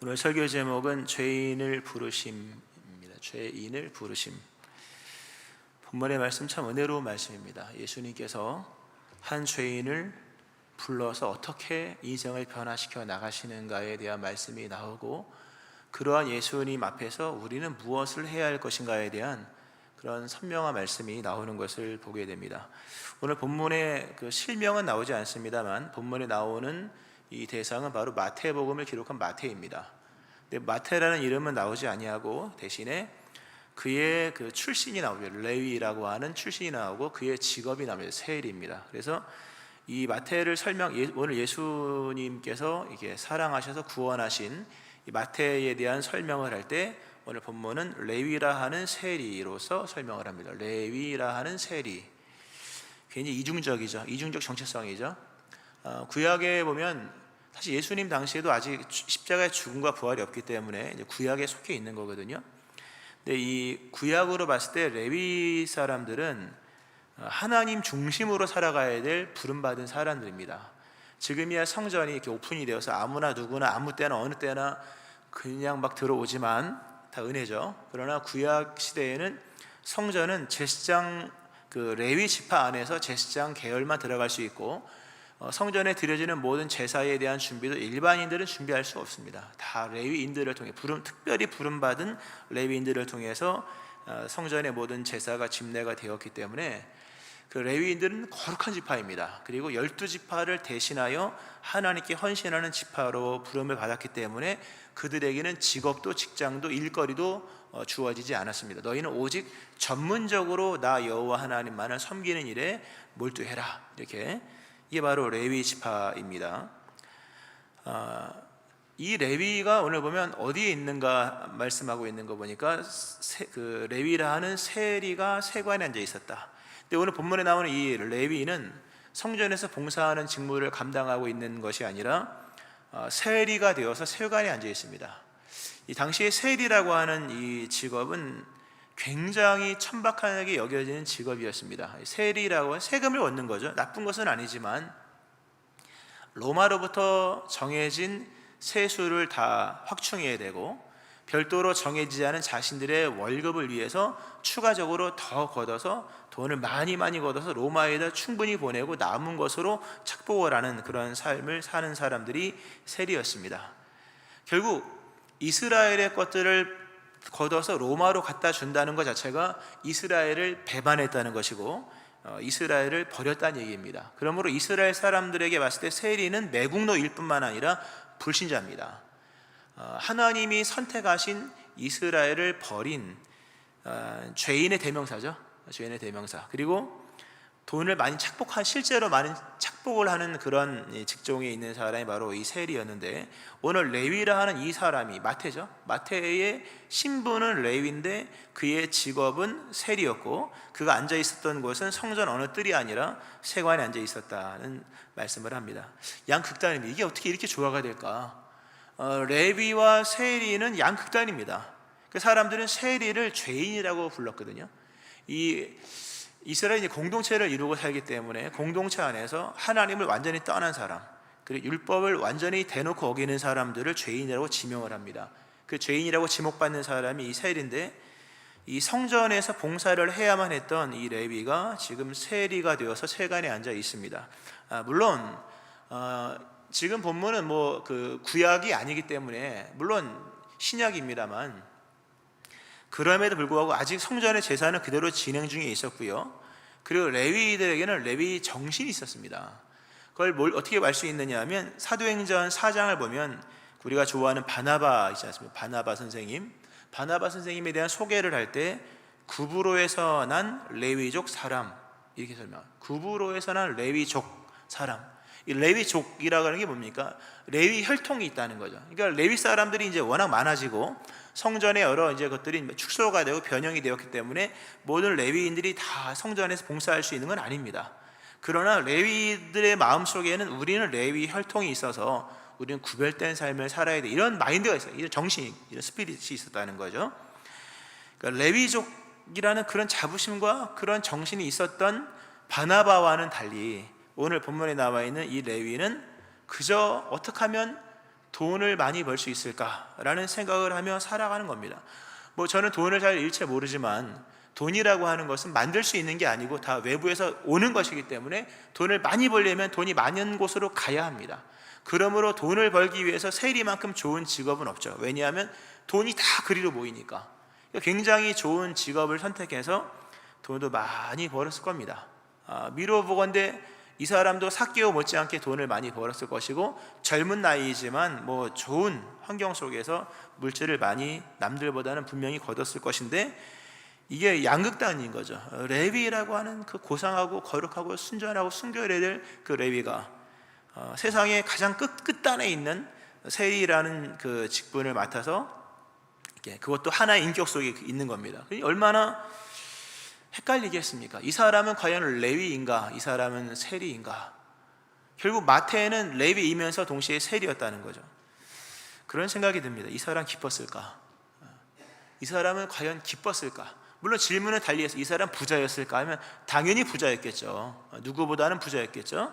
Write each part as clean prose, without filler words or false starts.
오늘 설교 제목은 죄인을 부르심입니다. 죄인을 부르심. 본문의 말씀 참 은혜로운 말씀입니다. 예수님께서 한 죄인을 불러서 어떻게 인생을 변화시켜 나가시는가에 대한 말씀이 나오고, 그러한 예수님 앞에서 우리는 무엇을 해야 할 것인가에 대한 그런 선명한 말씀이 나오는 것을 보게 됩니다. 오늘 본문의 그 실명은 나오지 않습니다만 본문에 나오는 이 대상은 바로 마태복음을 기록한 마태입니다. 근데 마태라는 이름은 나오지 아니하고 대신에 그의 그 출신이 나오죠. 레위라고 하는 출신이 나오고 그의 직업이 나옵니다. 세일입니다. 그래서 이 마태를 오늘 예수님께서 이게 사랑하셔서 구원하신 이 마태에 대한 설명을 할 때 오늘 본문은 레위라 하는 세리로서 설명을 합니다. 레위라 하는 세리. 굉장히 이중적이죠. 이중적 정체성이죠. 구약에 보면 사실 예수님 당시에도 아직 십자가의 죽음과 부활이 없기 때문에 이제 구약에 속해 있는 거거든요. 근데 이 구약으로 봤을 때 레위 사람들은 하나님 중심으로 살아가야 될 부름받은 사람들입니다. 지금이야 성전이 이렇게 오픈이 되어서 아무나 누구나 아무 때나 어느 때나 그냥 막 들어오지만 다 은혜죠. 그러나 구약 시대에는 성전은 제사장 그 레위 지파 안에서 제사장 계열만 들어갈 수 있고, 성전에 드려지는 모든 제사에 대한 준비도 일반인들은 준비할 수 없습니다. 다 레위인들을 통해 특별히 부름받은 레위인들을 통해서 성전의 모든 제사가 집례가 되었기 때문에 그 레위인들은 거룩한 지파입니다. 그리고 12지파를 대신하여 하나님께 헌신하는 지파로 부름을 받았기 때문에 그들에게는 직업도 직장도 일거리도 주어지지 않았습니다. 너희는 오직 전문적으로 나 여호와 하나님만을 섬기는 일에 몰두해라. 이렇게, 이게 바로 레위 지파입니다. 이 레위가 오늘 보면 어디에 있는가 말씀하고 있는 거 보니까 그 레위라 하는 세리가 세관에 앉아 있었다. 근데 오늘 본문에 나오는 이 레위는 성전에서 봉사하는 직무를 감당하고 있는 것이 아니라 세리가 되어서 세관에 앉아 있습니다. 이 당시에 세리라고 하는 이 직업은 굉장히 천박하게 여겨지는 직업이었습니다. 세리라고 하는 세금을 얻는 거죠. 나쁜 것은 아니지만 로마로부터 정해진 세수를 다 확충해야 되고, 별도로 정해지지 않은 자신들의 월급을 위해서 추가적으로 더 걷어서 돈을 많이 걷어서 로마에다 충분히 보내고 남은 것으로 착복을 하는 그런 삶을 사는 사람들이 세리였습니다. 결국 이스라엘의 것들을 걷어서 로마로 갖다 준다는 것 자체가 이스라엘을 배반했다는 것이고 이스라엘을 버렸다는 얘기입니다. 그러므로 이스라엘 사람들에게 봤을 때 세리는 매국노일 뿐만 아니라 불신자입니다. 하나님이 선택하신 이스라엘을 버린 죄인의 대명사죠. 죄인의 대명사. 그리고 돈을 많이 실제로 많은 착복을 하는 그런 직종에 있는 사람이 바로 이 세리였는데, 오늘 레위라 하는 이 사람이 마태죠. 마태의 신분은 레위인데 그의 직업은 세리였고, 그가 앉아 있었던 곳은 성전 어느 뜰이 아니라 세관에 앉아 있었다는 말씀을 합니다. 양극단입니다. 이게 어떻게 이렇게 조화가 될까? 레위와 세리는 양극단입니다. 그 사람들은 세리를 죄인이라고 불렀거든요. 이스라엘이 공동체를 이루고 살기 때문에 공동체 안에서 하나님을 완전히 떠난 사람, 그리고 율법을 완전히 대놓고 어기는 사람들을 죄인이라고 지명을 합니다. 그 죄인이라고 지목받는 사람이 이 세리인데, 이 성전에서 봉사를 해야만 했던 이 레위가 지금 세리가 되어서 세관에 앉아 있습니다. 물론 지금 본문은 그 구약이 아니기 때문에 물론 신약입니다만, 그럼에도 불구하고 아직 성전의 제사는 그대로 진행 중에 있었고요. 그리고 레위들에게는 레위 정신이 있었습니다. 그걸 어떻게 알 수 있느냐 하면 사도행전 4장을 보면 우리가 좋아하는 바나바 있지 않습니까? 바나바 선생님에 대한 소개를 할 때 구브로에서 난 레위족 사람, 이렇게 설명합니다. 구브로에서 난 레위족 사람. 이 레위족이라고 하는 게 뭡니까? 레위 혈통이 있다는 거죠. 그러니까 레위 사람들이 이제 워낙 많아지고 성전에 여러 이제 것들이 축소가 되고 변형이 되었기 때문에 모든 레위인들이 다 성전에서 봉사할 수 있는 건 아닙니다. 그러나 레위들의 마음속에는 우리는 레위 혈통이 있어서 우리는 구별된 삶을 살아야 돼, 이런 마인드가 있어요. 이런 정신이, 이런 스피릿이 있었다는 거죠. 그러니까 레위족이라는 그런 자부심과 그런 정신이 있었던 바나바와는 달리 오늘 본문에 나와 있는 이 레위는 그저 어떻게 하면 돈을 많이 벌 수 있을까라는 생각을 하며 살아가는 겁니다. 뭐 저는 돈을 잘 일체 모르지만 돈이라고 하는 것은 만들 수 있는 게 아니고 다 외부에서 오는 것이기 때문에 돈을 많이 벌려면 돈이 많은 곳으로 가야 합니다. 그러므로 돈을 벌기 위해서 세리만큼 좋은 직업은 없죠. 왜냐하면 돈이 다 그리로 모이니까. 굉장히 좋은 직업을 선택해서 돈도 많이 벌었을 겁니다. 미루어 보건대 이 사람도 삭개오 못지않게 돈을 많이 벌었을 것이고, 젊은 나이지만 뭐 좋은 환경 속에서 물질을 많이 남들보다는 분명히 거뒀을 것인데, 이게 양극단인 거죠. 레위라고 하는 그 고상하고 거룩하고 순전하고 순결해야 될 그 레위가 세상의 가장 끝단에 있는 세리라는 그 직분을 맡아서 그것도 하나의 인격 속에 있는 겁니다. 얼마나 헷갈리겠습니까? 이 사람은 과연 레위인가? 이 사람은 세리인가? 결국 마태는 레위이면서 동시에 세리였다는 거죠. 그런 생각이 듭니다. 이 사람 기뻤을까? 이 사람은 과연 기뻤을까? 물론 질문을 달리해서 이 사람 부자였을까 하면 당연히 부자였겠죠. 누구보다는 부자였겠죠.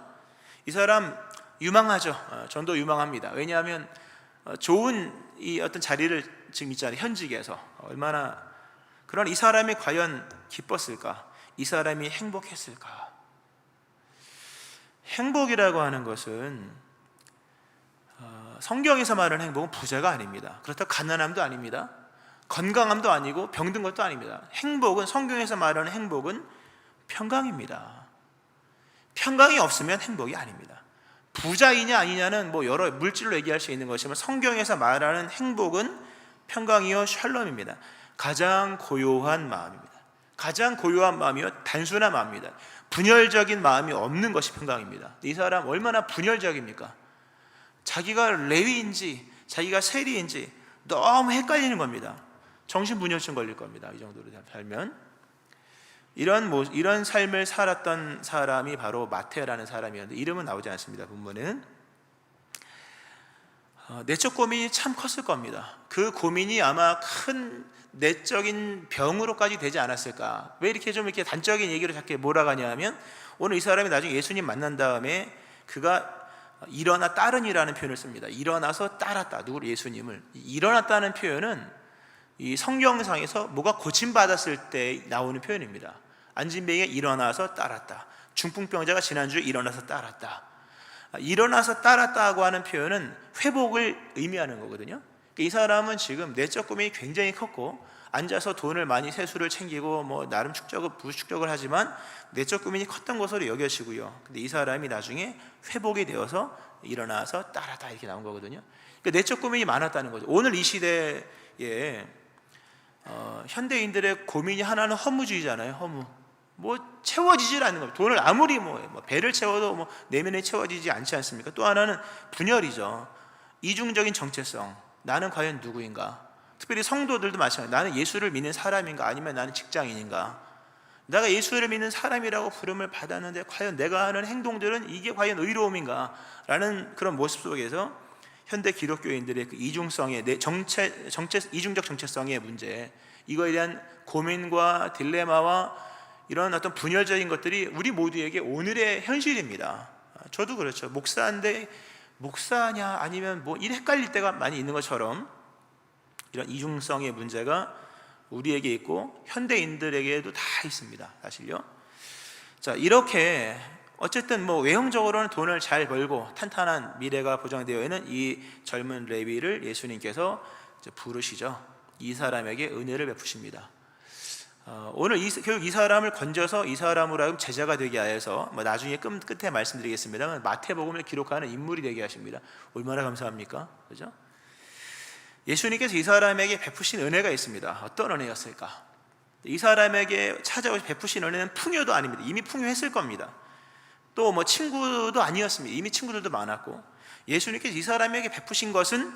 이 사람 유망하죠. 전도 유망합니다. 왜냐하면 좋은 이 어떤 자리를 지금 있잖아요. 현직에서 얼마나. 그런 이 사람이 과연 기뻤을까? 이 사람이 행복했을까? 행복이라고 하는 것은 성경에서 말하는 행복은 부자가 아닙니다. 그렇다고 가난함도 아닙니다. 건강함도 아니고 병든 것도 아닙니다. 행복은, 성경에서 말하는 행복은 평강입니다. 평강이 없으면 행복이 아닙니다. 부자이냐 아니냐는 뭐 여러 물질로 얘기할 수 있는 것이지만 성경에서 말하는 행복은 평강이요 샬롬입니다. 가장 고요한 마음입니다. 가장 고요한 마음이요 단순한 마음입니다. 분열적인 마음이 없는 것이 평강입니다. 이 사람 얼마나 분열적입니까? 자기가 레위인지 자기가 세리인지 너무 헷갈리는 겁니다. 정신분열증 걸릴 겁니다. 이 정도로 살면. 이런 삶을 살았던 사람이 바로 마태라는 사람이었는데, 이름은 나오지 않습니다. 본문에는. 내적 고민이 참 컸을 겁니다. 그 고민이 아마 큰 내적인 병으로까지 되지 않았을까. 왜 이렇게 좀 이렇게 단적인 얘기로 자꾸 몰아가냐 하면, 오늘 이 사람이 나중에 예수님 만난 다음에 그가 일어나 따르니라는 표현을 씁니다. 일어나서 따랐다. 누구를? 예수님을. 일어났다는 표현은 이 성경상에서 뭐가 고침받았을 때 나오는 표현입니다. 안진뱅이가 일어나서 따랐다. 중풍병자가 지난주에 일어나서 따랐다. 일어나서 따랐다고 하는 표현은 회복을 의미하는 거거든요. 이 사람은 지금 내적 고민이 굉장히 컸고, 앉아서 돈을 많이 세수를 챙기고 뭐 나름 부축적을 하지만 내적 고민이 컸던 것으로 여겨지고요. 근데 이 사람이 나중에 회복이 되어서 일어나서 따랐다 이렇게 나온 거거든요. 그러니까 내적 고민이 많았다는 거죠. 오늘 이 시대에 현대인들의 고민이 하나는 허무주의잖아요. 허무. 뭐 채워지질 않는 겁니다. 돈을 아무리 뭐 배를 채워도 뭐 내면에 채워지지 않지 않습니까? 또 하나는 분열이죠. 이중적인 정체성. 나는 과연 누구인가? 특별히 성도들도 마찬가지예요. 나는 예수를 믿는 사람인가? 아니면 나는 직장인인가? 내가 예수를 믿는 사람이라고 부름을 받았는데 과연 내가 하는 행동들은 이게 과연 의로움인가? 라는 그런 모습 속에서 현대 기독교인들의 그 이중성의 이중적 정체성의 문제, 이거에 대한 고민과 딜레마와 이런 어떤 분열적인 것들이 우리 모두에게 오늘의 현실입니다. 저도 그렇죠. 목사인데 목사냐 아니면 뭐 일 헷갈릴 때가 많이 있는 것처럼 이런 이중성의 문제가 우리에게 있고 현대인들에게도 다 있습니다. 사실요. 자, 이렇게 어쨌든 뭐 외형적으로는 돈을 잘 벌고 탄탄한 미래가 보장되어 있는 이 젊은 레위를 예수님께서 부르시죠. 이 사람에게 은혜를 베푸십니다. 오늘 결국 이 사람을 건져서 이 사람으로 하여금 제자가 되게 하여서 뭐 나중에 끝에 말씀드리겠습니다만 마태복음을 기록하는 인물이 되게 하십니다. 얼마나 감사합니까? 그죠? 예수님께서 이 사람에게 베푸신 은혜가 있습니다. 어떤 은혜였을까? 이 사람에게 찾아오셔서 베푸신 은혜는 풍요도 아닙니다. 이미 풍요했을 겁니다. 또 뭐 친구도 아니었습니다. 이미 친구들도 많았고, 예수님께서 이 사람에게 베푸신 것은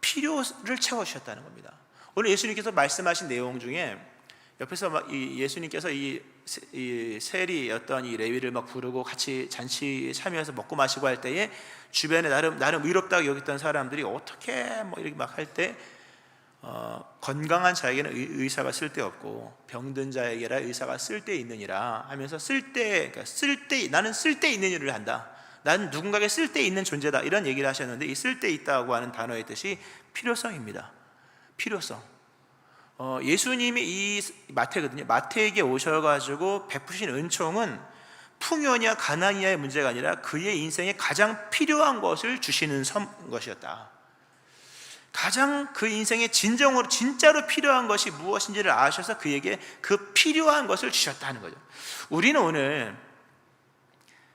필요를 채워주셨다는 겁니다. 오늘 예수님께서 말씀하신 내용 중에 옆에서 예수님께서 이 세리였던 이 레위를 막 부르고 같이 잔치 참여해서 먹고 마시고 할 때에 주변에 나름 의롭다고 여겼던 사람들이 어떻게 뭐 이렇게 막 할 때 건강한 자에게는 의사가 쓸데없고 병든 자에게라 의사가 쓸데있느니라 하면서 나는 쓸데있는 일을 한다. 난 누군가에게 쓸데 있는 존재다, 이런 얘기를 하셨는데, 이 쓸데 있다고 하는 단어의 뜻이 필요성입니다. 필요성. 예수님이 이 마태거든요. 마태에게 오셔가지고 베푸신 은총은 풍요냐 가난이냐의 문제가 아니라 그의 인생에 가장 필요한 것을 주시는 것이었다. 가장 그 인생에 진짜로 필요한 것이 무엇인지를 아셔서 그에게 그 필요한 것을 주셨다는 거죠. 우리는 오늘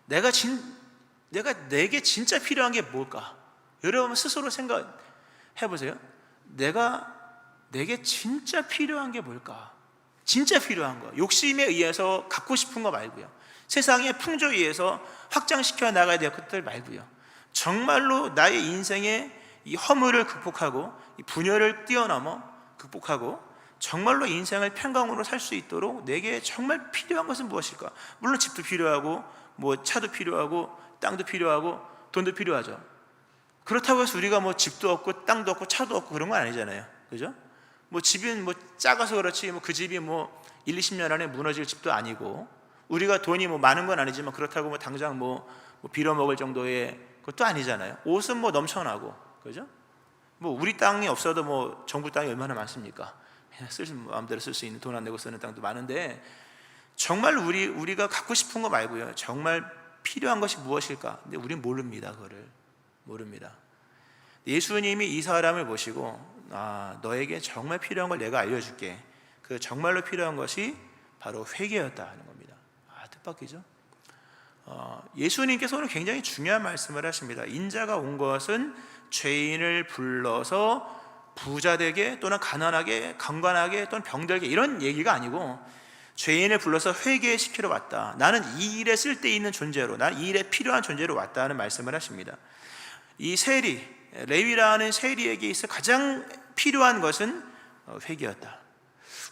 내게 진짜 필요한 게 뭘까? 여러분 스스로 생각해 보세요. 내게 진짜 필요한 게 뭘까? 진짜 필요한 거, 욕심에 의해서 갖고 싶은 거 말고요, 세상의 풍조에 의해서 확장시켜 나가야 될 것들 말고요, 정말로 나의 인생의 이 허물을 극복하고 이 분열을 뛰어넘어 극복하고 정말로 인생을 평강으로 살 수 있도록 내게 정말 필요한 것은 무엇일까? 물론 집도 필요하고 뭐 차도 필요하고 땅도 필요하고 돈도 필요하죠. 그렇다고 해서 우리가 뭐 집도 없고 땅도 없고 차도 없고 그런 건 아니잖아요. 그죠? 뭐 집은 뭐 작아서 그렇지 뭐 그 집이 뭐 1, 20년 안에 무너질 집도 아니고, 우리가 돈이 뭐 많은 건 아니지만 그렇다고 뭐 당장 뭐 빌어먹을 정도의 것도 아니잖아요. 옷은 뭐 넘쳐나고, 그죠? 뭐 우리 땅이 없어도 뭐 정부 땅이 얼마나 많습니까? 그냥 마음대로 쓸 수 있는, 돈 안 내고 쓰는 땅도 많은데, 정말 우리가 갖고 싶은 거 말고요, 정말 필요한 것이 무엇일까? 근데 우리는 모릅니다. 그거를 모릅니다. 예수님이 이 사람을 보시고, 너에게 정말 필요한 걸 내가 알려줄게. 그 정말로 필요한 것이 바로 회개였다 하는 겁니다. 뜻밖이죠? 예수님께서 오늘 굉장히 중요한 말씀을 하십니다. 인자가 온 것은 죄인을 불러서 부자되게 또는 가난하게, 강관하게 또는 병들게, 이런 얘기가 아니고 죄인을 불러서 회개시키러 왔다. 나는 이 일에 쓸데있는 존재로, 나는 이 일에 필요한 존재로 왔다 하는 말씀을 하십니다. 이 레위라는 세리에게 있어 가장 필요한 것은 회개였다.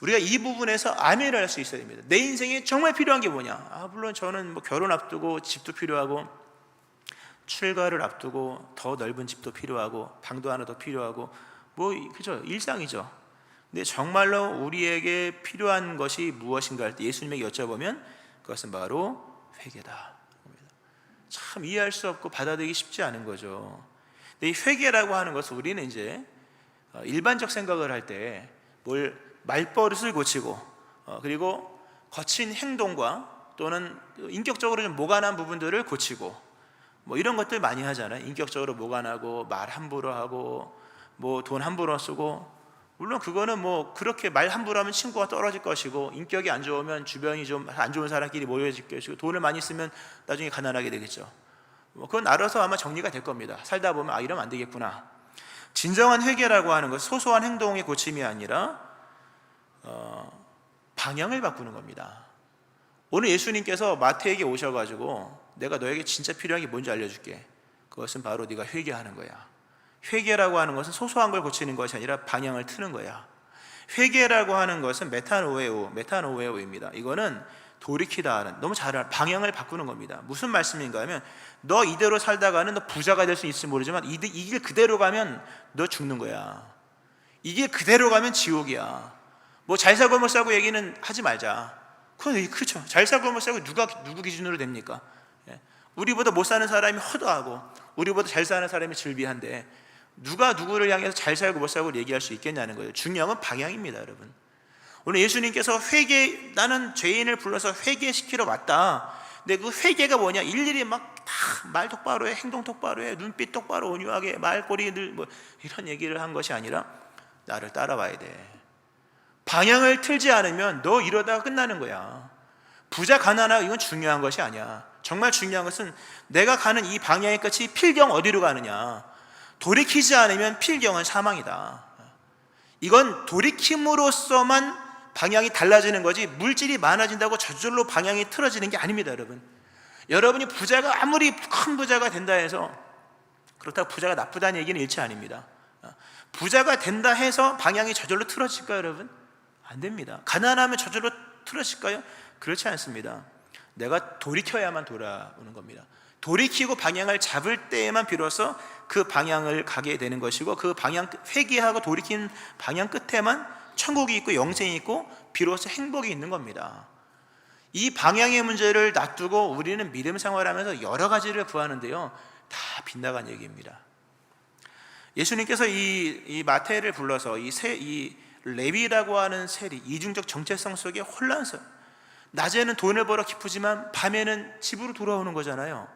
우리가 이 부분에서 아멘을 할 수 있어야 됩니다. 내 인생에 정말 필요한 게 뭐냐? 물론 저는 뭐 결혼 앞두고 집도 필요하고, 출가를 앞두고 더 넓은 집도 필요하고, 방도 하나 더 필요하고, 그죠? 일상이죠. 근데 정말로 우리에게 필요한 것이 무엇인가 할 때 예수님에게 여쭤보면 그것은 바로 회개다. 참 이해할 수 없고 받아들이기 쉽지 않은 거죠. 근데 이 회개라고 하는 것은 우리는 이제 일반적 생각을 할 때 말버릇을 고치고, 그리고 거친 행동과 또는 인격적으로 좀 모간한 부분들을 고치고, 뭐 이런 것들 많이 하잖아요. 인격적으로 모간하고, 말 함부로 하고, 뭐 돈 함부로 쓰고. 물론 그거는 뭐 그렇게 말 함부로 하면 친구가 떨어질 것이고, 인격이 안 좋으면 주변이 좀 안 좋은 사람끼리 모여질 것이고, 돈을 많이 쓰면 나중에 가난하게 되겠죠. 그건 알아서 아마 정리가 될 겁니다. 살다 보면 이러면 안 되겠구나. 진정한 회개라고 하는 것, 소소한 행동의 고침이 아니라 방향을 바꾸는 겁니다. 오늘 예수님께서 마태에게 오셔가지고 내가 너에게 진짜 필요한 게 뭔지 알려줄게. 그것은 바로 네가 회개하는 거야. 회개라고 하는 것은 소소한 걸 고치는 것이 아니라 방향을 트는 거야. 회개라고 하는 것은 메타노웨오입니다. 이거는 돌이키다 하는, 너무 잘 알아, 방향을 바꾸는 겁니다. 무슨 말씀인가 하면, 너 이대로 살다가는 너 부자가 될 수 있을지 모르지만 이 길 그대로 가면 너 죽는 거야. 이 길 그대로 가면 지옥이야. 뭐 잘 살고 못 살고 얘기는 하지 말자. 그건 그렇죠. 잘 살고 못 살고 누구 기준으로 됩니까? 우리보다 못 사는 사람이 허다하고 우리보다 잘 사는 사람이 즐비한데 누가 누구를 향해서 잘 살고 못 살고 얘기할 수 있겠냐는 거예요. 중요한 건 방향입니다, 여러분. 오늘 예수님께서 나는 죄인을 불러서 회개시키러 왔다. 근데 그 회개가 뭐냐? 일일이 막 다 말 똑바로 해, 행동 똑바로 해, 눈빛 똑바로 온유하게, 말꼬리 뭐 이런 얘기를 한 것이 아니라 나를 따라와야 돼. 방향을 틀지 않으면 너 이러다가 끝나는 거야. 부자 가난하고 이건 중요한 것이 아니야. 정말 중요한 것은 내가 가는 이 방향의 끝이 필경 어디로 가느냐. 돌이키지 않으면 필경은 사망이다. 이건 돌이킴으로써만 방향이 달라지는 거지, 물질이 많아진다고 저절로 방향이 틀어지는 게 아닙니다, 여러분. 여러분이 부자가 아무리 큰 부자가 된다 해서, 그렇다고 부자가 나쁘다는 얘기는 일체 아닙니다. 부자가 된다 해서 방향이 저절로 틀어질까요, 여러분? 안 됩니다. 가난하면 저절로 틀어질까요? 그렇지 않습니다. 내가 돌이켜야만 돌아오는 겁니다. 돌이키고 방향을 잡을 때에만 비로소 그 방향을 가게 되는 것이고, 그 방향, 회개하고 돌이킨 방향 끝에만 천국이 있고 영생이 있고 비로소 행복이 있는 겁니다. 이 방향의 문제를 놔두고 우리는 믿음 생활하면서 여러 가지를 구하는데요, 다 빗나간 얘기입니다. 예수님께서 이 마태를 불러서 이 레위라고 하는 세리, 이중적 정체성 속에 혼란스러워, 낮에는 돈을 벌어 기쁘지만 밤에는 집으로 돌아오는 거잖아요.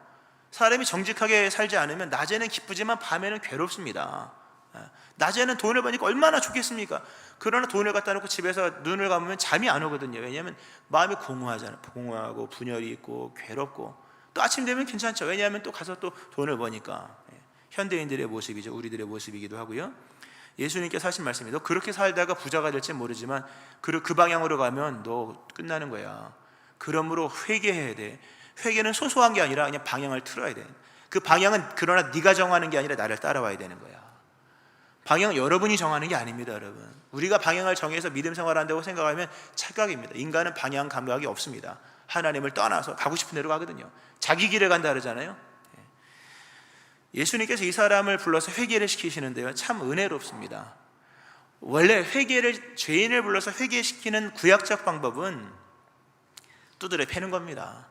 사람이 정직하게 살지 않으면 낮에는 기쁘지만 밤에는 괴롭습니다. 낮에는 돈을 버니까 얼마나 좋겠습니까? 그러나 돈을 갖다 놓고 집에서 눈을 감으면 잠이 안 오거든요. 왜냐하면 마음이 공허하잖아요. 공허하고 분열이 있고 괴롭고, 또 아침 되면 괜찮죠. 왜냐하면 또 가서 또 돈을 버니까. 현대인들의 모습이죠. 우리들의 모습이기도 하고요. 예수님께서 하신 말씀이, 너 그렇게 살다가 부자가 될지 모르지만 그 방향으로 가면 너 끝나는 거야. 그러므로 회개해야 돼. 회개는 소소한 게 아니라 그냥 방향을 틀어야 돼. 그 방향은 그러나 네가 정하는 게 아니라 나를 따라와야 되는 거야. 방향은 여러분이 정하는 게 아닙니다, 여러분. 우리가 방향을 정해서 믿음 생활한다고 생각하면 착각입니다. 인간은 방향 감각이 없습니다. 하나님을 떠나서 가고 싶은 대로 가거든요. 자기 길을 간다 그러잖아요. 예수님께서 이 사람을 불러서 회개를 시키시는데요, 참 은혜롭습니다. 원래 죄인을 불러서 회개시키는 구약적 방법은 두드려 패는 겁니다.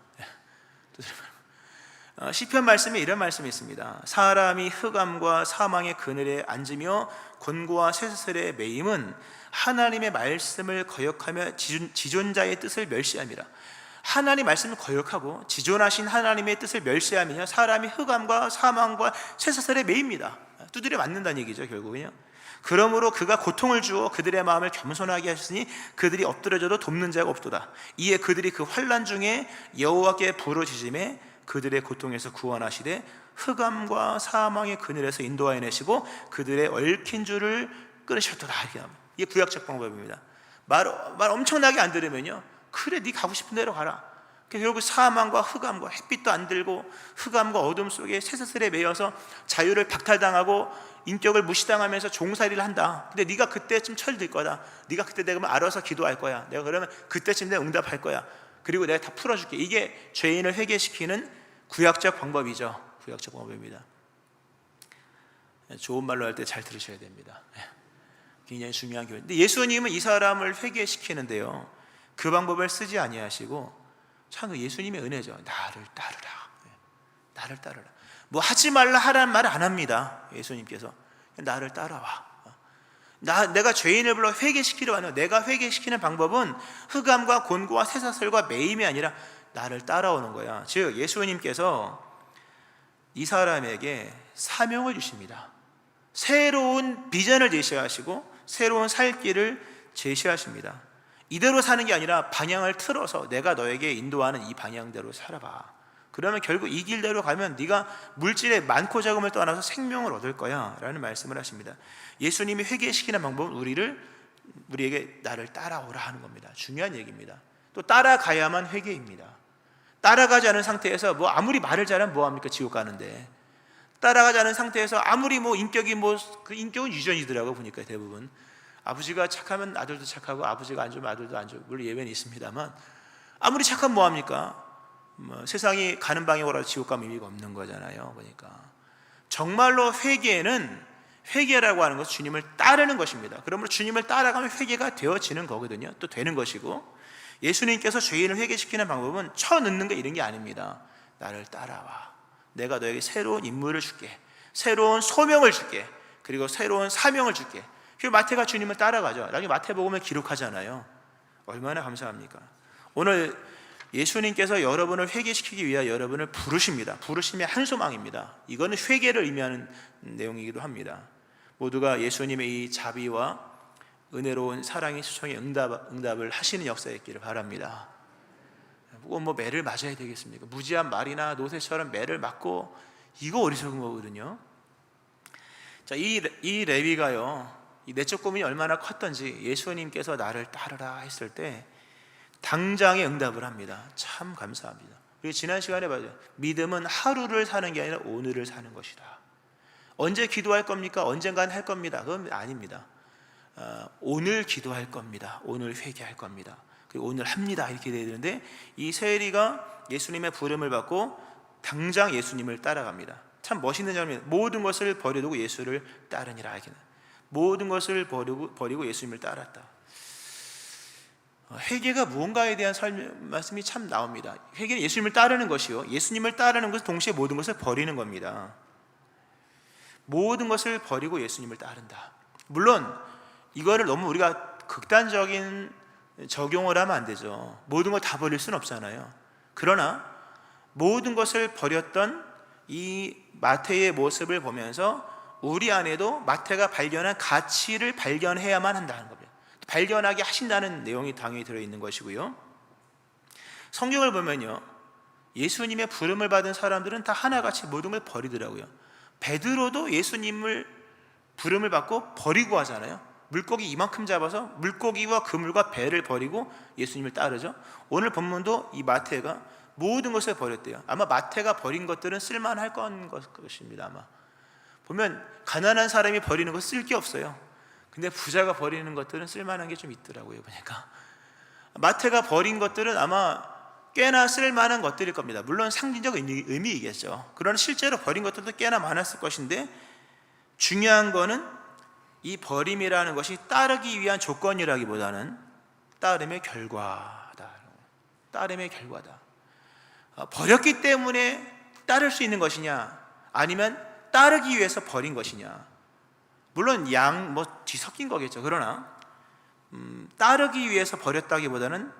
시편 말씀에 이런 말씀이 있습니다. 사람이 흑암과 사망의 그늘에 앉으며 곤고와 쇠사슬에 매임은 하나님의 말씀을 거역하며 지존자의 뜻을 멸시함이라. 하나님 말씀을 거역하고 지존하신 하나님의 뜻을 멸시하며 사람이 흑암과 사망과 쇠사슬에 매입니다. 두드려 맞는다는 얘기죠, 결국은요. 그러므로 그가 고통을 주어 그들의 마음을 겸손하게 하시니 그들이 엎드려져도 돕는 자가 없도다. 이에 그들이 그 환난 중에 여호와께 부르짖음에 그들의 고통에서 구원하시되 흑암과 사망의 그늘에서 인도하여 내시고 그들의 얽힌 줄을 끊으셨도다. 이게 구약적 방법입니다. 말 엄청나게 안 들으면요, 그래 네 가고 싶은 대로 가라. 결국 사망과 흑암과, 햇빛도 안 들고 흑암과 어둠 속에 쇠사슬에 매여서 자유를 박탈당하고 인격을 무시당하면서 종살이를 한다. 근데 네가 그때쯤 철들 거다. 네가 그때 되면 알아서 기도할 거야. 내가 그러면 그때쯤 내가 응답할 거야. 그리고 내가 다 풀어줄게. 이게 죄인을 회개시키는 구약적 방법이죠. 구약적 방법입니다. 좋은 말로 할 때 잘 들으셔야 됩니다. 굉장히 중요한 교훈. 근데 예수님은 이 사람을 회개시키는데요, 그 방법을 쓰지 아니하시고 참 예수님의 은혜죠. 나를 따르라. 나를 따르라. 뭐 하지 말라 하라는 말을 안 합니다. 예수님께서 나를 따라와. 내가 죄인을 불러 회개시키려 하는, 내가 회개시키는 방법은 흑암과 곤고와 쇠사슬과 매임이 아니라 나를 따라오는 거야. 즉 예수님께서 이 사람에게 사명을 주십니다. 새로운 비전을 제시하시고 새로운 살 길을 제시하십니다. 이대로 사는 게 아니라 방향을 틀어서 내가 너에게 인도하는 이 방향대로 살아봐. 그러면 결국 이 길대로 가면 네가 물질의 많고 적음을 떠나서 생명을 얻을 거야 라는 말씀을 하십니다. 예수님이 회개시키는 방법은 우리에게 나를 따라오라 하는 겁니다. 중요한 얘기입니다. 또 따라가야만 회개입니다. 따라가지 않은 상태에서 뭐 아무리 말을 잘하면 뭐합니까? 지옥 가는데. 따라가지 않은 상태에서 아무리 그 인격은 유전이더라고 보니까 대부분. 아버지가 착하면 아들도 착하고 아버지가 안 좋으면 아들도 안 좋고, 물론 예외는 있습니다만 아무리 착하면 뭐합니까? 세상이 가는 방향으로 지옥 가면 의미가 없는 거잖아요. 보니까 정말로 회개라고 하는 것은 주님을 따르는 것입니다. 그러므로 주님을 따라가면 회개가 되어지는 거거든요. 또 되는 것이고, 예수님께서 죄인을 회개시키는 방법은 쳐넣는 거 이런 게 아닙니다. 나를 따라와. 내가 너에게 새로운 인물을 줄게. 새로운 소명을 줄게. 그리고 새로운 사명을 줄게. 그리고 마태가 주님을 따라가죠. 나중에 마태복음에 기록하잖아요. 얼마나 감사합니까? 오늘 예수님께서 여러분을 회개시키기 위하여 여러분을 부르십니다. 부르심의 한 소망입니다. 이거는 회개를 의미하는 내용이기도 합니다. 모두가 예수님의 이 자비와 은혜로운 사랑의 수송에 응답을 하시는 역사에 있기를 바랍니다. 꼭 뭐 매를 맞아야 되겠습니까? 무지한 말이나 노새처럼 매를 맞고, 이거 어리석은 거거든요. 자, 이 레위가요, 이 내적 고민이 얼마나 컸던지 예수님께서 나를 따르라 했을 때 당장에 응답을 합니다. 참 감사합니다. 그리고 지난 시간에 봐요. 믿음은 하루를 사는 게 아니라 오늘을 사는 것이다. 언제 기도할 겁니까? 언젠간 할 겁니다. 그건 아닙니다. 오늘 기도할 겁니다. 오늘 회개할 겁니다. 그리고 오늘 합니다. 이렇게 돼야 되는데, 이 세리가 예수님의 부름을 받고 당장 예수님을 따라갑니다. 참 멋있는 장면입니다. 모든 것을 버려두고 예수를 따르니라. 모든 것을 버리고 예수님을 따랐다. 회개가 무언가에 대한 말씀이 참 나옵니다. 회개는 예수님을 따르는 것이요, 예수님을 따르는 것은 동시에 모든 것을 버리는 겁니다. 모든 것을 버리고 예수님을 따른다. 물론 이거를 너무 우리가 극단적인 적용을 하면 안 되죠. 모든 걸 다 버릴 수는 없잖아요. 그러나 모든 것을 버렸던 이 마태의 모습을 보면서 우리 안에도 마태가 발견한 가치를 발견해야만 한다는 겁니다. 발견하게 하신다는 내용이 당연히 들어있는 것이고요. 성경을 보면요, 예수님의 부름을 받은 사람들은 다 하나같이 모든 걸 버리더라고요. 베드로도 예수님을 부름을 받고 버리고 하잖아요. 물고기 이만큼 잡아서 물고기와 그물과 배를 버리고 예수님을 따르죠. 오늘 본문도 이 마태가 모든 것을 버렸대요. 아마 마태가 버린 것들은 쓸만할 것입니다. 아마 보면 가난한 사람이 버리는 거 쓸 게 없어요. 근데 부자가 버리는 것들은 쓸만한 게 좀 있더라고요. 보니까 마태가 버린 것들은 아마 꽤나 쓸만한 것들일 겁니다. 물론 상징적 의미이겠죠. 그러나 실제로 버린 것들도 꽤나 많았을 것인데, 중요한 거는 이 버림이라는 것이 따르기 위한 조건이라기보다는 따름의 결과다. 따름의 결과다. 버렸기 때문에 따를 수 있는 것이냐, 아니면 따르기 위해서 버린 것이냐. 물론 뒤섞인 거겠죠. 그러나 따르기 위해서 버렸다기보다는,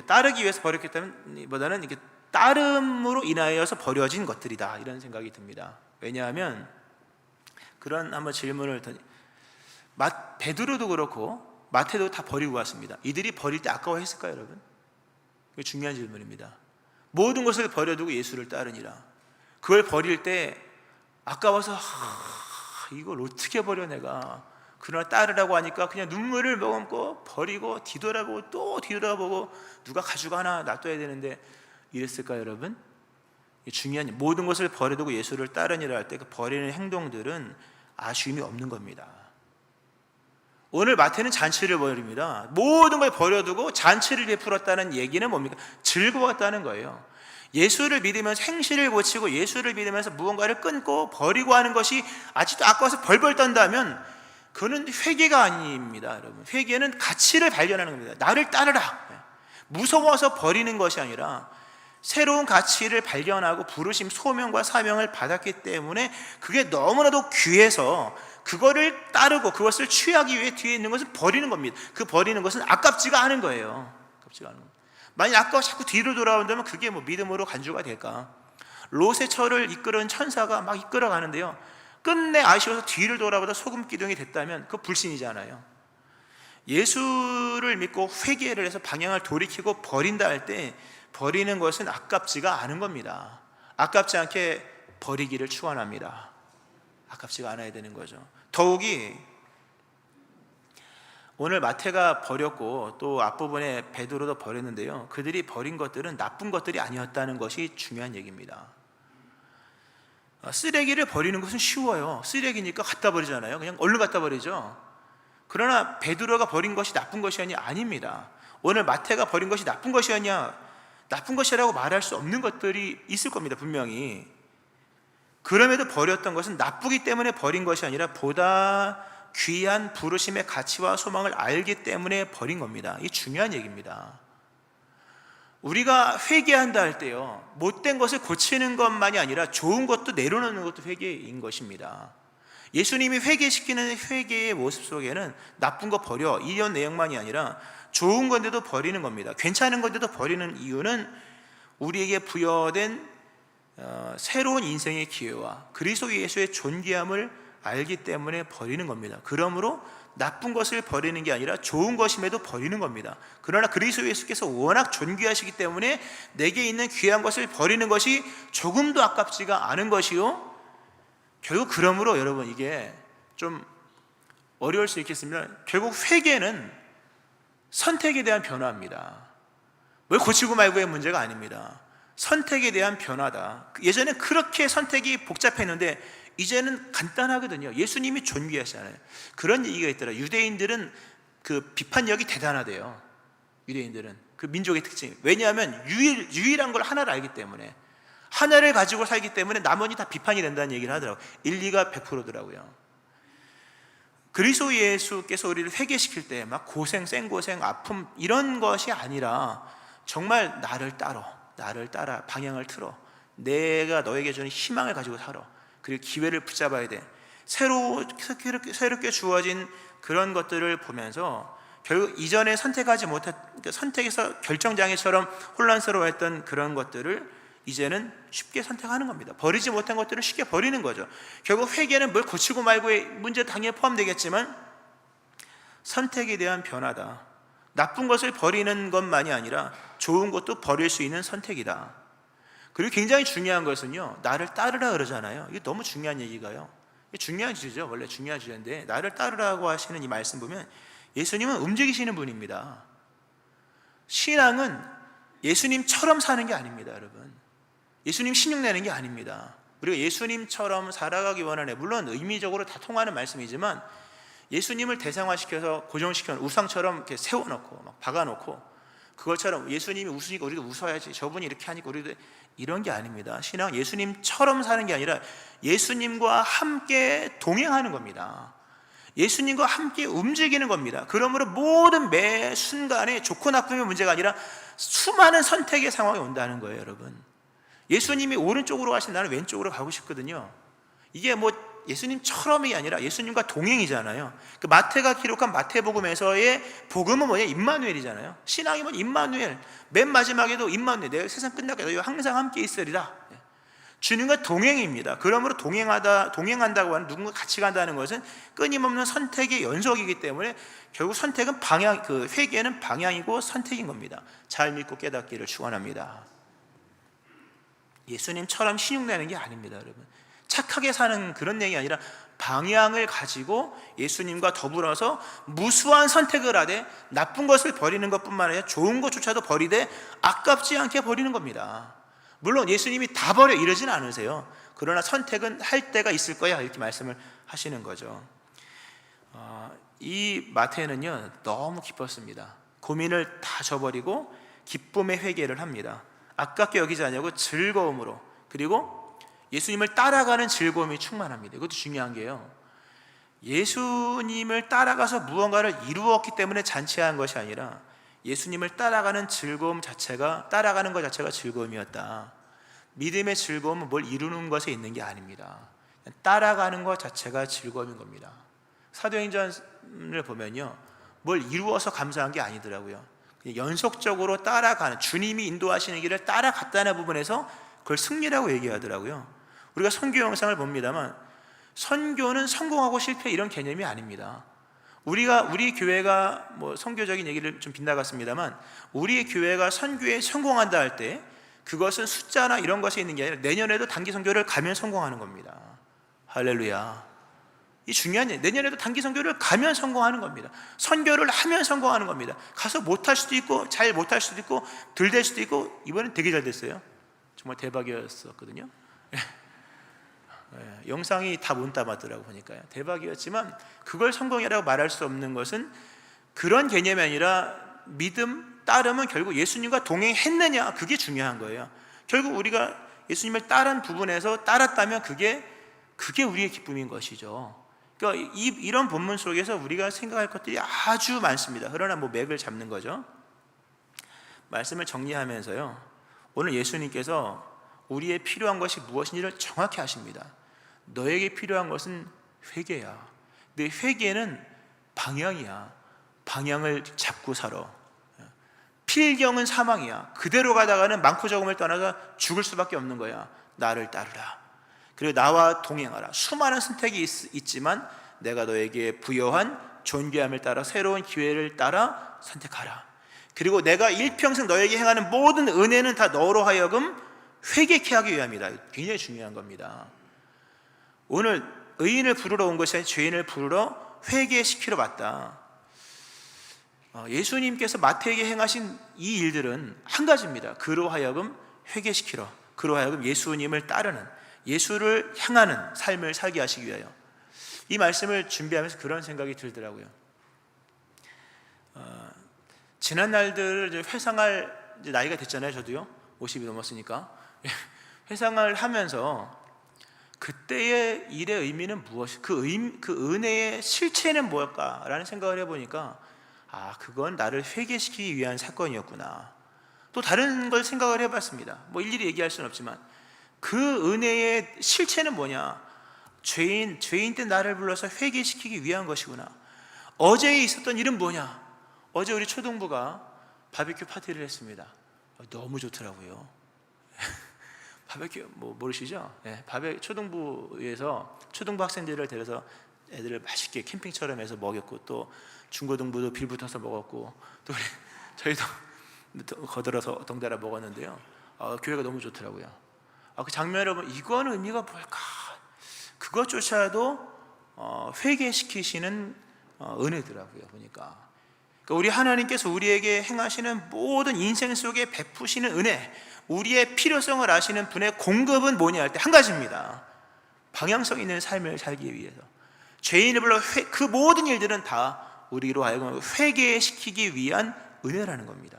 따르기 위해서 버렸기 때문보다는 이게 따름으로 인하여서 버려진 것들이다, 이런 생각이 듭니다. 왜냐하면 그런 한번 질문을 베드로도 그렇고 마태도 다 버리고 왔습니다. 이들이 버릴 때 아까워했을까요, 여러분? 이게 중요한 질문입니다. 모든 것을 버려두고 예수를 따르니라. 그걸 버릴 때 아까워서 이걸 어떻게 버려 내가. 그러나 따르라고 하니까 그냥 눈물을 머금고 버리고 뒤돌아보고 또 뒤돌아보고 누가 가져가나 놔둬야 되는데 이랬을까요, 여러분? 중요한 모든 것을 버려두고 예수를 따르니라 할 때 그 버리는 행동들은 아쉬움이 없는 겁니다. 오늘 마태는 잔치를 버립니다. 모든 걸 버려두고 잔치를 베풀었다는 얘기는 뭡니까? 즐거웠다는 거예요. 예수를 믿으면서 행실을 고치고 예수를 믿으면서 무언가를 끊고 버리고 하는 것이 아직도 아까워서 벌벌 떤다면 그거는 회개가 아닙니다, 여러분. 회개는 가치를 발견하는 겁니다. 나를 따르라. 무서워서 버리는 것이 아니라 새로운 가치를 발견하고 부르심, 소명과 사명을 받았기 때문에 그게 너무나도 귀해서 그거를 따르고 그것을 취하기 위해 뒤에 있는 것을 버리는 겁니다. 그 버리는 것은 아깝지가 않은 거예요. 아깝지가 않은 겁니다. 만약 아까워 자꾸 뒤로 돌아온다면 그게 믿음으로 간주가 될까? 롯의 처를 이끄는 천사가 막 이끌어 가는데요, 끝내 아쉬워서 뒤를 돌아보다 소금 기둥이 됐다면 그거 불신이잖아요. 예수를 믿고 회개를 해서 방향을 돌이키고 버린다 할 때 버리는 것은 아깝지가 않은 겁니다. 아깝지 않게 버리기를 축원합니다. 아깝지가 않아야 되는 거죠. 더욱이 오늘 마태가 버렸고 또 앞부분에 베드로도 버렸는데요, 그들이 버린 것들은 나쁜 것들이 아니었다는 것이 중요한 얘기입니다. 쓰레기를 버리는 것은 쉬워요. 쓰레기니까 갖다 버리잖아요. 그냥 얼른 갖다 버리죠. 그러나 베드로가 버린 것이 나쁜 것이었냐? 아닙니다. 오늘 마태가 버린 것이 나쁜 것이었냐? 나쁜 것이라고 말할 수 없는 것들이 있을 겁니다, 분명히. 그럼에도 버렸던 것은 나쁘기 때문에 버린 것이 아니라 보다 귀한 부르심의 가치와 소망을 알기 때문에 버린 겁니다. 이게 중요한 얘기입니다. 우리가 회개한다 할 때요, 못된 것을 고치는 것만이 아니라 좋은 것도 내려놓는 것도 회개인 것입니다. 예수님이 회개시키는 회개의 모습 속에는 나쁜 거 버려, 이런 내용만이 아니라 좋은 건데도 버리는 겁니다. 괜찮은 건데도 버리는 이유는 우리에게 부여된 새로운 인생의 기회와 그리스도 예수의 존귀함을 알기 때문에 버리는 겁니다. 그러므로 나쁜 것을 버리는 게 아니라 좋은 것임에도 버리는 겁니다. 그러나 그리스도 예수께서 워낙 존귀하시기 때문에 내게 있는 귀한 것을 버리는 것이 조금도 아깝지가 않은 것이요, 결국 그러므로 여러분 이게 좀 어려울 수 있겠습니다. 결국 회개는 선택에 대한 변화입니다. 뭘 고치고 말고의 문제가 아닙니다. 선택에 대한 변화다. 예전엔 그렇게 선택이 복잡했는데 이제는 간단하거든요. 예수님이 존귀하시잖아요. 그런 얘기가 있더라. 유대인들은 그 비판력이 대단하대요. 유대인들은 그 민족의 특징. 왜냐하면 유일한 걸 하나를 알기 때문에, 하나를 가지고 살기 때문에 나머지 다 비판이 된다는 얘기를 하더라고요. 일리가 100%더라고요. 그리스도 예수께서 우리를 회개시킬 때 막 고생, 생고생, 아픔 이런 것이 아니라 정말 나를 따라 방향을 틀어 내가 너에게 주는 희망을 가지고 살아. 그리고 기회를 붙잡아야 돼. 새롭게 주어진 그런 것들을 보면서 결국 이전에 선택에서 결정장애처럼 혼란스러워했던 그런 것들을 이제는 쉽게 선택하는 겁니다. 버리지 못한 것들을 쉽게 버리는 거죠. 결국 회개는 뭘 고치고 말고의 문제 당연히 포함되겠지만 선택에 대한 변화다. 나쁜 것을 버리는 것만이 아니라 좋은 것도 버릴 수 있는 선택이다. 그리고 굉장히 중요한 것은요, 나를 따르라 그러잖아요. 이게 너무 중요한 얘기가요. 이게 중요한 주제죠. 원래 중요한 주제인데 나를 따르라고 하시는 이 말씀 보면 예수님은 움직이시는 분입니다. 신앙은 예수님처럼 사는 게 아닙니다, 여러분. 예수님 신용내는 게 아닙니다. 우리가 예수님처럼 살아가기 원하네. 물론 의미적으로 다 통하는 말씀이지만 예수님을 대상화시켜서 고정시켜놓은 우상처럼 이렇게 세워놓고 막 박아놓고 그것처럼 예수님이 웃으니까 우리도 웃어야지, 저분이 이렇게 하니까 우리도, 이런 게 아닙니다. 신앙 예수님처럼 사는 게 아니라 예수님과 함께 동행하는 겁니다. 예수님과 함께 움직이는 겁니다. 그러므로 모든 매 순간에 좋고 나쁨의 문제가 아니라 수많은 선택의 상황이 온다는 거예요, 여러분. 예수님이 오른쪽으로 가신 나는 왼쪽으로 가고 싶거든요. 이게 뭐 예수님처럼이 아니라 예수님과 동행이잖아요. 그 마태가 기록한 마태복음에서의 복음은 뭐냐? 임마누엘이잖아요. 신앙이 뭐 임마누엘. 맨 마지막에도 임마누엘, 내가 세상 끝나게 항상 함께 있으리라. 주님과 동행입니다. 그러므로 동행한다고 하는, 누군가 같이 간다는 것은 끊임없는 선택의 연속이기 때문에 결국 선택은 회개는 방향이고 선택인 겁니다. 잘 믿고 깨닫기를 축원합니다. 예수님처럼 신용내는 게 아닙니다, 여러분. 착하게 사는 그런 얘기 아니라 방향을 가지고 예수님과 더불어서 무수한 선택을 하되 나쁜 것을 버리는 것뿐만 아니라 좋은 것조차도 버리되 아깝지 않게 버리는 겁니다. 물론 예수님이 다 버려 이러진 않으세요. 그러나 선택은 할 때가 있을 거야, 이렇게 말씀을 하시는 거죠. 이 마태는요 너무 기뻤습니다. 고민을 다 저버리고 기쁨의 회개를 합니다. 아깝게 여기지 않냐고 즐거움으로, 그리고 예수님을 따라가는 즐거움이 충만합니다. 이것도 중요한 게요, 예수님을 따라가서 무언가를 이루었기 때문에 잔치한 것이 아니라 예수님을 따라가는 즐거움 자체가, 따라가는 것 자체가 즐거움이었다. 믿음의 즐거움은 뭘 이루는 것에 있는 게 아닙니다. 따라가는 것 자체가 즐거움인 겁니다. 사도행전을 보면요, 뭘 이루어서 감사한 게 아니더라고요. 연속적으로 따라가는, 주님이 인도하시는 길을 따라갔다는 부분에서 그걸 승리라고 얘기하더라고요. 우리가 선교 영상을 봅니다만 선교는 성공하고 실패 이런 개념이 아닙니다. 우리 교회가 뭐 선교적인 얘기를 좀 빗나갔습니다만 우리의 교회가 선교에 성공한다 할 때 그것은 숫자나 이런 것에 있는 게 아니라 내년에도 단기 선교를 가면 성공하는 겁니다. 할렐루야. 이 중요한 얘기, 내년에도 단기 선교를 가면 성공하는 겁니다. 선교를 하면 성공하는 겁니다. 가서 못할 수도 있고 잘 못할 수도 있고 덜 될 수도 있고, 이번엔 되게 잘 됐어요. 정말 대박이었거든요. 영상이 다 못 담았더라고 보니까요. 대박이었지만 그걸 성공이라고 말할 수 없는 것은 그런 개념이 아니라 믿음, 따르면 결국 예수님과 동행했느냐, 그게 중요한 거예요. 결국 우리가 예수님을 따른 부분에서 따랐다면 그게 우리의 기쁨인 것이죠. 그러니까 이런 본문 속에서 우리가 생각할 것들이 아주 많습니다. 그러나 뭐 맥을 잡는 거죠. 말씀을 정리하면서요, 오늘 예수님께서 우리의 필요한 것이 무엇인지를 정확히 아십니다. 너에게 필요한 것은 회개야. 내 회개는 방향이야. 방향을 잡고 살아. 필경은 사망이야. 그대로 가다가는 많고 적음을 떠나서 죽을 수밖에 없는 거야. 나를 따르라. 그리고 나와 동행하라. 수많은 선택이 있지만 내가 너에게 부여한 존귀함을 따라 새로운 기회를 따라 선택하라. 그리고 내가 일평생 너에게 행하는 모든 은혜는 다 너로 하여금 회개케 하기 위함이다. 굉장히 중요한 겁니다. 오늘 의인을 부르러 온 것이 아니라 죄인을 부르러 회개시키러 왔다. 예수님께서 마태에게 행하신 이 일들은 한 가지입니다. 그로 하여금 회개시키러, 그로 하여금 예수님을 따르는, 예수를 향하는 삶을 살게 하시기 위하여. 이 말씀을 준비하면서 그런 생각이 들더라고요. 지난 날들을 회상할 나이가 됐잖아요. 저도요, 50이 넘었으니까. 회상을 하면서 그때의 일의 의미는 무엇이, 그 은혜의 실체는 뭘까라는 생각을 해보니까 그건 나를 회개시키기 위한 사건이었구나. 또 다른 걸 생각을 해봤습니다. 뭐 일일이 얘기할 수는 없지만 그 은혜의 실체는 뭐냐? 죄인 때 나를 불러서 회개시키기 위한 것이구나. 어제 있었던 일은 뭐냐? 어제 우리 초등부가 바비큐 파티를 했습니다. 너무 좋더라고요. 바비큐 모르시죠? 초등부에서 초등부 학생들을 데려서 애들을 맛있게 캠핑처럼 해서 먹였고, 또 중고등부도 빌 붙어서 먹었고, 또 저희도 거들어서 덩달아 먹었는데요. 교회가 너무 좋더라고요. 그 장면을 보면 이건 의미가 뭘까? 그것조차도 회개시키시는 은혜더라고요. 보니까 우리 하나님께서 우리에게 행하시는 모든 인생 속에 베푸시는 은혜, 우리의 필요성을 아시는 분의 공급은 뭐냐 할 때 한 가지입니다. 방향성 있는 삶을 살기 위해서. 죄인을 불러 그 모든 일들은 다 우리로 하여금 회개시키기 위한 은혜라는 겁니다.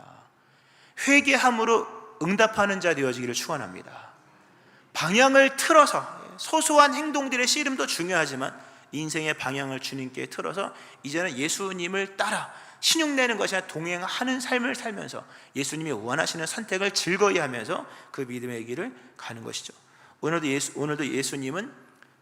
회개함으로 응답하는 자 되어지기를 축원합니다. 방향을 틀어서, 소소한 행동들의 씨름도 중요하지만 인생의 방향을 주님께 틀어서 이제는 예수님을 따라 신용내는 것이 아니라 동행하는 삶을 살면서 예수님이 원하시는 선택을 즐거이 하면서 그 믿음의 길을 가는 것이죠. 오늘도 예수님은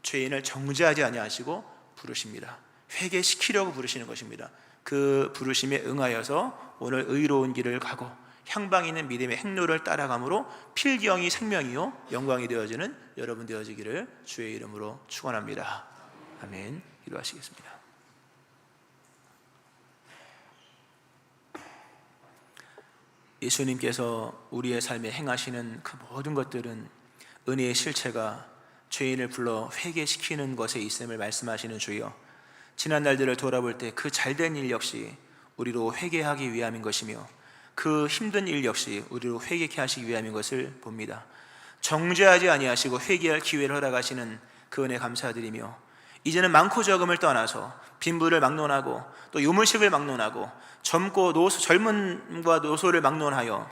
죄인을 정죄하지 아니하시고 부르십니다. 회개시키려고 부르시는 것입니다. 그 부르심에 응하여서 오늘 의로운 길을 가고 향방 있는 믿음의 행로를 따라감으로 필경이 생명이요 영광이 되어지는 여러분 되어지기를 주의 이름으로 축원합니다. 아멘. 기도하시겠습니다. 예수님께서 우리의 삶에 행하시는 그 모든 것들은 은혜의 실체가 죄인을 불러 회개시키는 것에 있음을 말씀하시는 주여, 지난 날들을 돌아볼 때 그 잘된 일 역시 우리로 회개하기 위함인 것이며 그 힘든 일 역시 우리로 회개케 하시기 위함인 것을 봅니다. 정죄하지 아니하시고 회개할 기회를 허락하시는 그 은혜 감사드리며, 이제는 많고 적음을 떠나서 빈부를 막론하고 또 유물식을 막론하고 젊음과 노소를 막론하여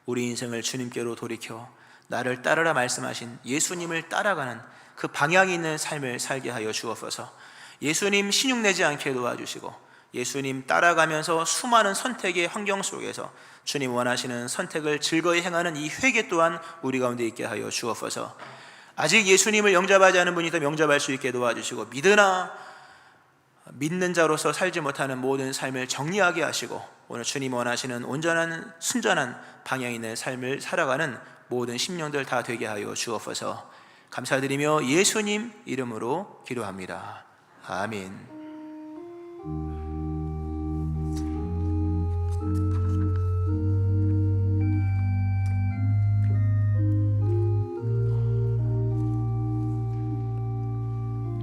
우리 인생을 주님께로 돌이켜 나를 따르라 말씀하신 예수님을 따라가는 그 방향이 있는 삶을 살게 하여 주옵소서. 예수님 신용내지 않게 도와주시고 예수님 따라가면서 수많은 선택의 환경 속에서 주님 원하시는 선택을 즐거이 행하는 이 회개 또한 우리 가운데 있게 하여 주옵소서. 아직 예수님을 영접하지 않은 분이 더 영접할 수 있게 도와주시고, 믿는 자로서 살지 못하는 모든 삶을 정리하게 하시고 오늘 주님 원하시는 온전한 순전한 방향 있는 삶을 살아가는 모든 심령들 다 되게 하여 주옵소서. 감사드리며 예수님 이름으로 기도합니다. 아멘.